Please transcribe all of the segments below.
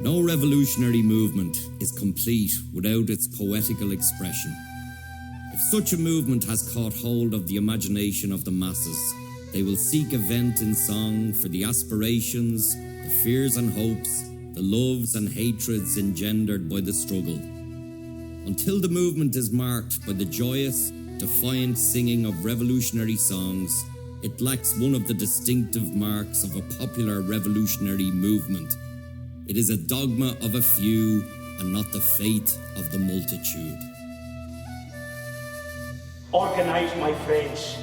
No revolutionary movement is complete without its poetical expression. If such a movement has caught hold of the imagination of the masses, they will seek a vent in song for the aspirations, the fears and hopes, the loves and hatreds engendered by the struggle. Until the movement is marked by the joyous, defiant singing of revolutionary songs, it lacks one of the distinctive marks of a popular revolutionary movement. It is a dogma of a few and not the faith of the multitude. Organize, my friends,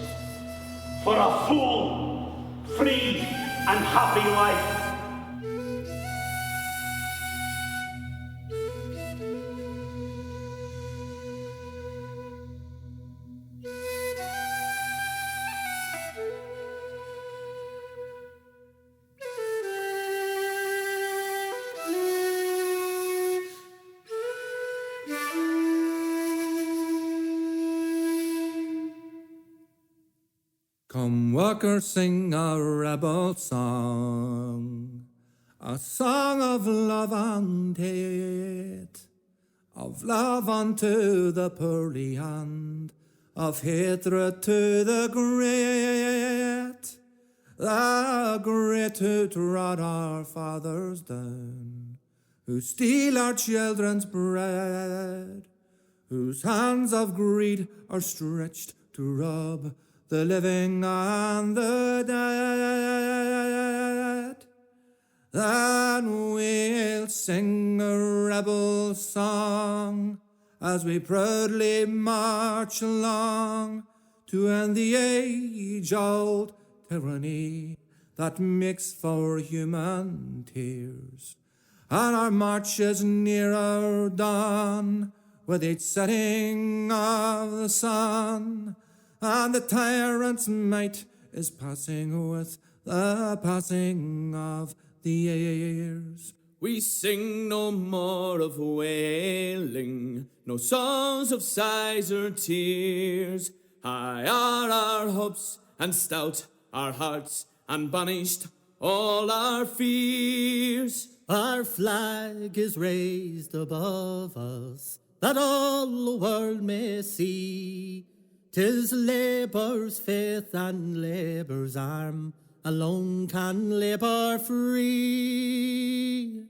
for a full, free and happy life. Come workers, sing a rebel song, a song of love and hate, of love unto the poorly and of hatred to the great who trod our fathers down, who steal our children's bread, whose hands of greed are stretched to rob the living and the dead. Then we'll sing a rebel song as we proudly march along to end the age-old tyranny that makes for human tears. And our march is nearer dawn with each setting of the sun, and the tyrant's might is passing with the passing of the years. We sing no more of wailing, no songs of sighs or tears. High are our hopes and stout our hearts, and banished all our fears. Our flag is raised above us, that all the world may see. 'Tis labour's faith and labour's arm alone can labour free.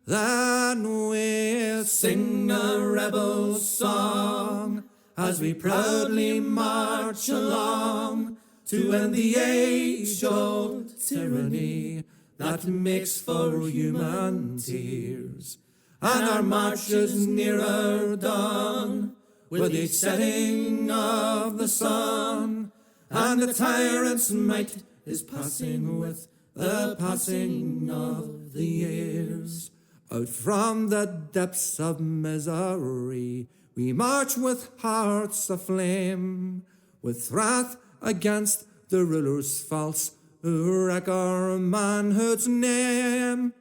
Then we'll sing a rebel song as we proudly march along to end the age-old tyranny that makes for human tears. And our march is nearer dawn with each setting of the sun, and the tyrant's might is passing with the passing of the years. Out from the depths of misery we march with hearts aflame, with wrath against the rulers false who wreck our manhood's name.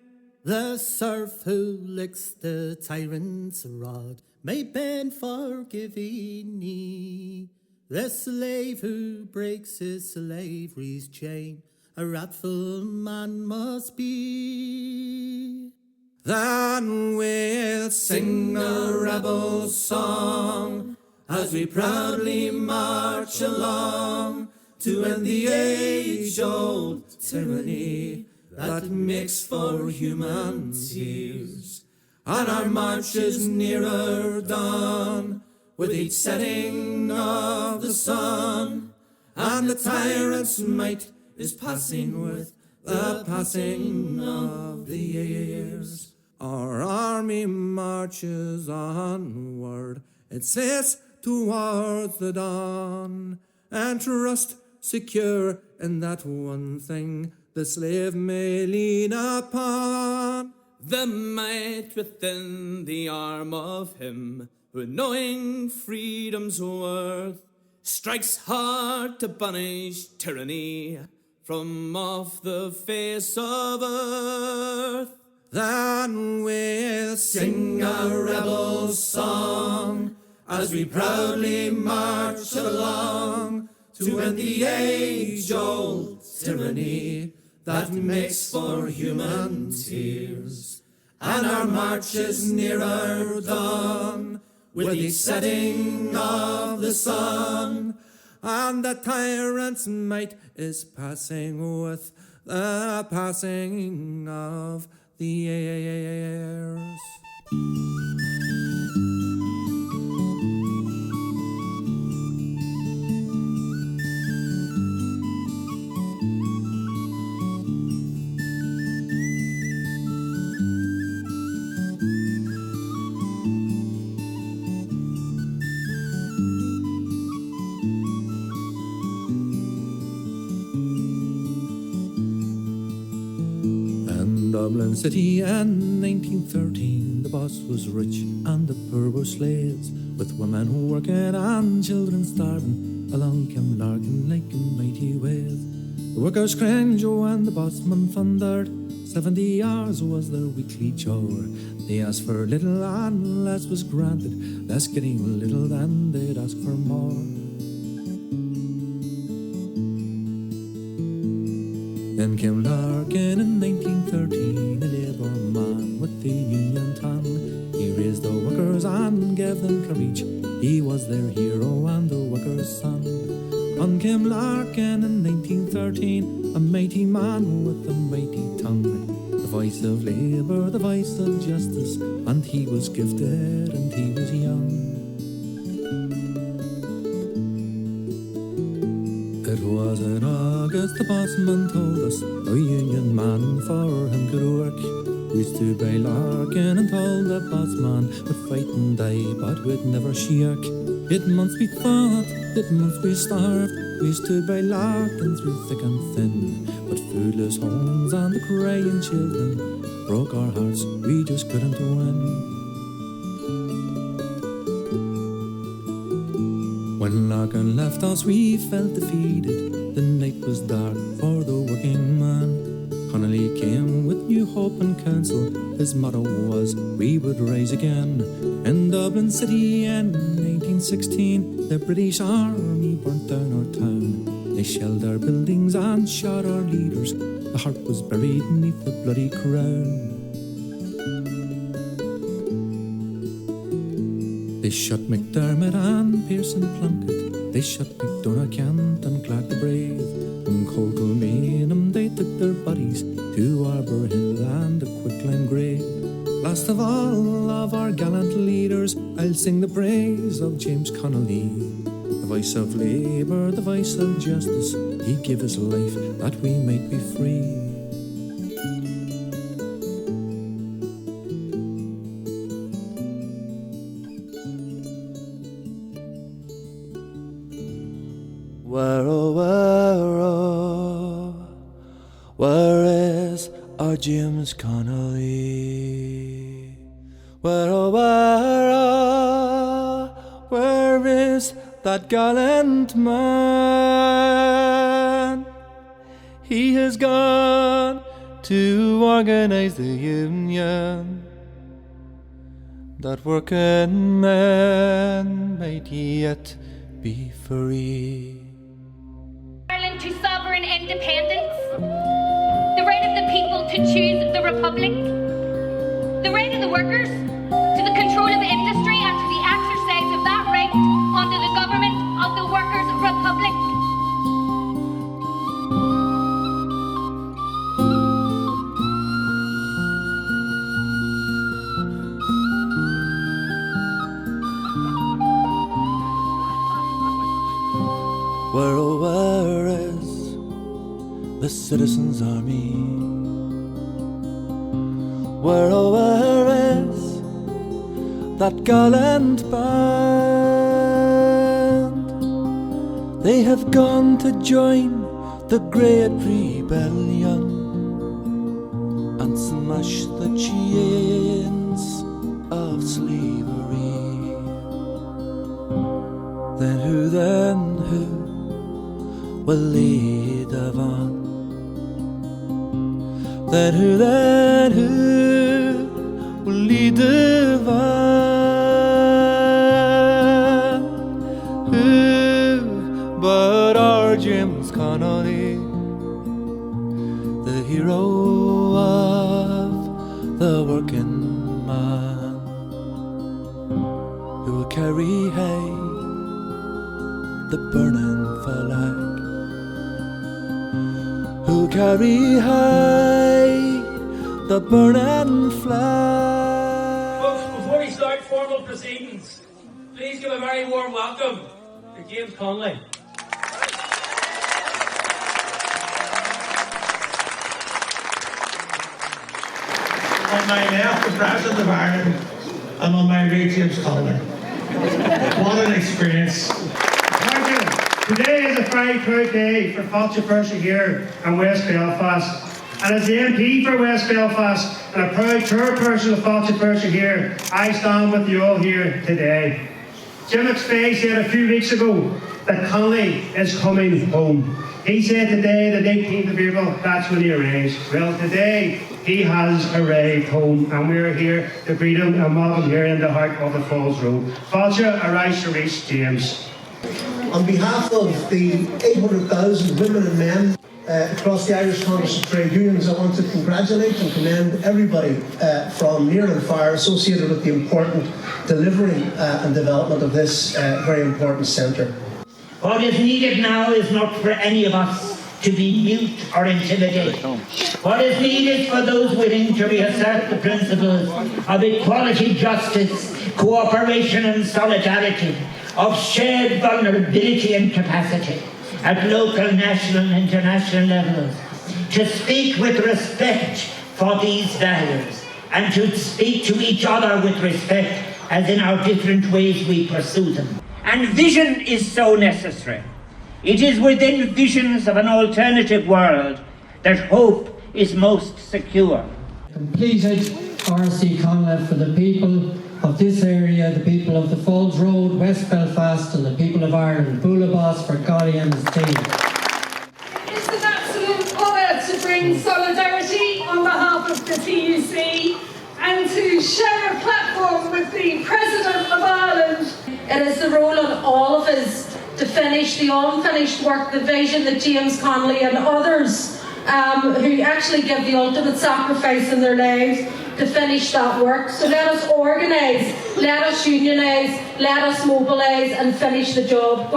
The serf who licks the tyrant's rod may bend forgiving knee. The slave who breaks his slavery's chain a wrathful man must be. Then we'll sing a rebel song as we proudly march along to end the age-old tyranny that makes for human tears. And our march is nearer dawn with each setting of the sun, and the tyrant's might is passing with the passing of the years. Our army marches onward, it says towards the dawn, and trust secure in that one thing the slave may lean upon. The might within the arm of him who, knowing freedom's worth, strikes hard to banish tyranny from off the face of earth. Then we'll sing a rebel song as we proudly march along to end the age-old tyranny that makes for human tears. and our march is nearer done, with the setting of the sun, and the tyrant's might is passing with the passing of the years. Dublin City in 1913, the boss was rich and the poor were slaves, with women working and children starving. Along came Larkin like a mighty wave. The workers cringed when the bossman thundered. 70 hours was their weekly chore. They asked for little and less was granted, less getting little than they'd ask for more. Then came Larkin in 1913, a labour man with the union tongue. He raised the workers and gave them courage. He was their hero and the workers' son. On came Larkin in 1913, a mighty man with a mighty tongue. The voice of labour, the voice of justice, and he was gifted and he was young. It was in August, the bossman told us, no union man for him could work. We stood by Larkin and told the bossman we'd fight and die, but we'd never shirk. 8 months we fought, 8 months we starved. We stood by Larkin through thick and thin, but foodless homes and the crying children broke our hearts, we just couldn't win. When Larkin left us, we felt defeated. The night was dark for the working man. Connolly came with new hope and counsel. His motto was, we would rise again. In Dublin City in 1916, the British Army burnt down our town. They shelled our buildings and shot our leaders. The heart was buried beneath the bloody crown. They shot McDermott and Pearson Plunkett. They shot McDonough, Kent and Clark the Brave. And Cold Kilmainham, they took their bodies to Arbor Hill and a quicklime grave. Last of all of our gallant leaders, I'll sing the praise of James Connolly. The voice of labour, the voice of justice, he gave his life that we might be free. Where, oh, where, oh, where is our James Connolly? Where, oh, where is that gallant man? He has gone to organise the union, that working men might yet be free. Ireland to sovereign independence, the right of the people to choose the republic, the right of the workers to the control of industry and to the exercise of that right under the government of the Workers' Republic. Where, oh, where is the citizens' army? Where, oh, where is that gallant band? They have gone to join the great rebellion and smash the chains of slavery. Then who will lead the van? Then who will lead the van? Who but our James Connolly, the hero of the working carry high the burning flag? Who carry high the burning flag? Folks, before we start formal proceedings, please give a very warm welcome to James Connolly. On my left, the President of Ireland, and on my right, James Connolly. What an experience. Today is a very proud day for Fáilte First here in West Belfast. And as the MP for West Belfast and a proud chairperson of Fáilte First here, I stand with you all here today. Jim McSpey said a few weeks ago that Connolly is coming home. He said today, the 19th of April, that's when he arrives. Well, today he has arrived home, and we're here to greet him and welcome here in the heart of the Falls Road. Fáilte Áras Uí Chonghaile. On behalf of the 800,000 women and men across the Irish Congress of Trade Unions, I want to congratulate and commend everybody from near and far associated with the important delivery and development of this very important centre. What is needed now is not for any of us to be mute or intimidated. What is needed for those willing to reassert the principles of equality, justice, cooperation and solidarity, of shared vulnerability and capacity at local, national and international levels, to speak with respect for these values and to speak to each other with respect as in our different ways we pursue them. And vision is so necessary. It is within visions of an alternative world that hope is most secure. Completed RC Connolly for the people of this area, the people of the Falls Road, West Belfast, and the people of Ireland. Bula Boss for Golly and his team. It's an absolute honour to bring solidarity on behalf of the TUC and to share a platform with the President of Ireland. It is the role of all of us to finish the unfinished work, the vision that James Connolly and others who actually give the ultimate sacrifice in their lives to finish that work. So let us organise, let us unionise, let us mobilise and finish the job.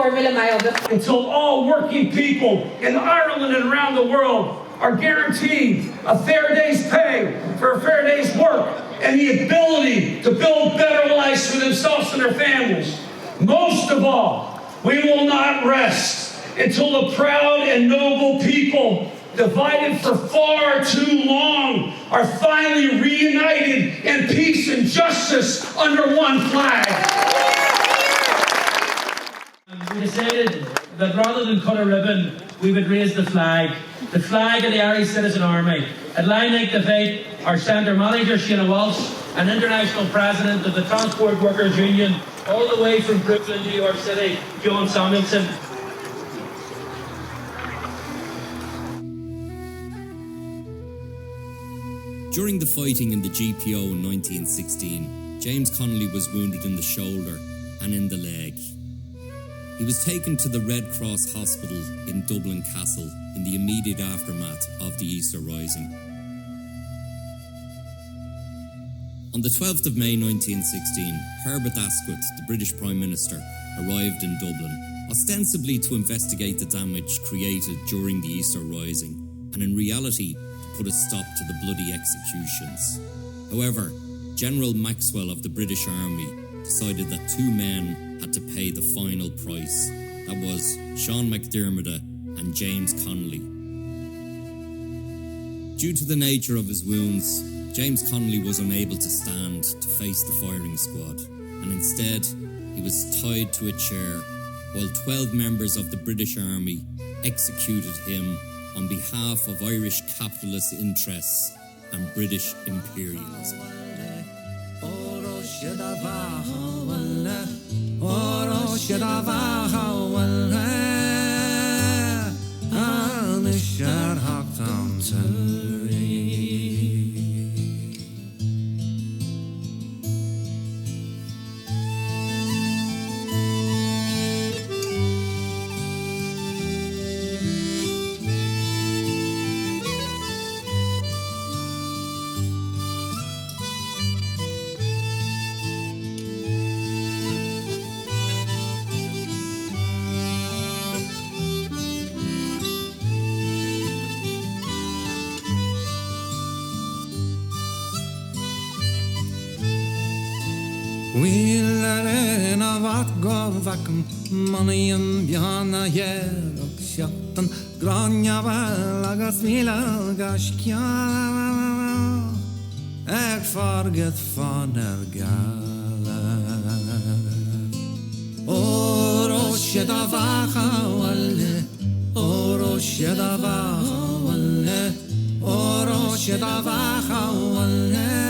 Until all working people in Ireland and around the world are guaranteed a fair day's pay for a fair day's work and the ability to build better lives for themselves and their families. Most of all, we will not rest until the proud and noble people, divided for far too long, are finally reunited in peace and justice under one flag. We decided that rather than cut a ribbon, we would raise the flag of the Irish Citizen Army. At line 95, our centre manager, Shana Walsh, and international president of the Transport Workers Union, all the way from Brooklyn, New York City, John Samuelson. During the fighting in the GPO in 1916, James Connolly was wounded in the shoulder and in the leg. He was taken to the Red Cross Hospital in Dublin Castle in the immediate aftermath of the Easter Rising. On the 12th of May 1916, Herbert Asquith, the British Prime Minister, arrived in Dublin, ostensibly to investigate the damage created during the Easter Rising, and in reality, to put a stop to the bloody executions. However, General Maxwell of the British Army decided that two men had to pay the final price. That was Sean McDermott and James Connolly. Due to the nature of his wounds, James Connolly was unable to stand to face the firing squad, and instead he was tied to a chair while 12 members of the British Army executed him on behalf of Irish capitalist interests and British imperialism. Wheeler a wat go vacuum, money and Biana Yerok Shatan, Grania Valagas Villa Gashkia, forget Father Gala. Oro Shedavaha Wale, Oro Shedavaha Wale, Oro Shedavaha Wale.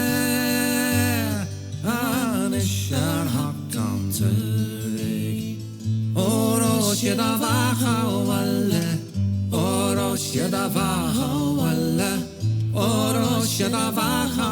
Anishar Hakam Turik Oro Shedavaha Wale Oro Shedavaha Wale Oro Shedavaha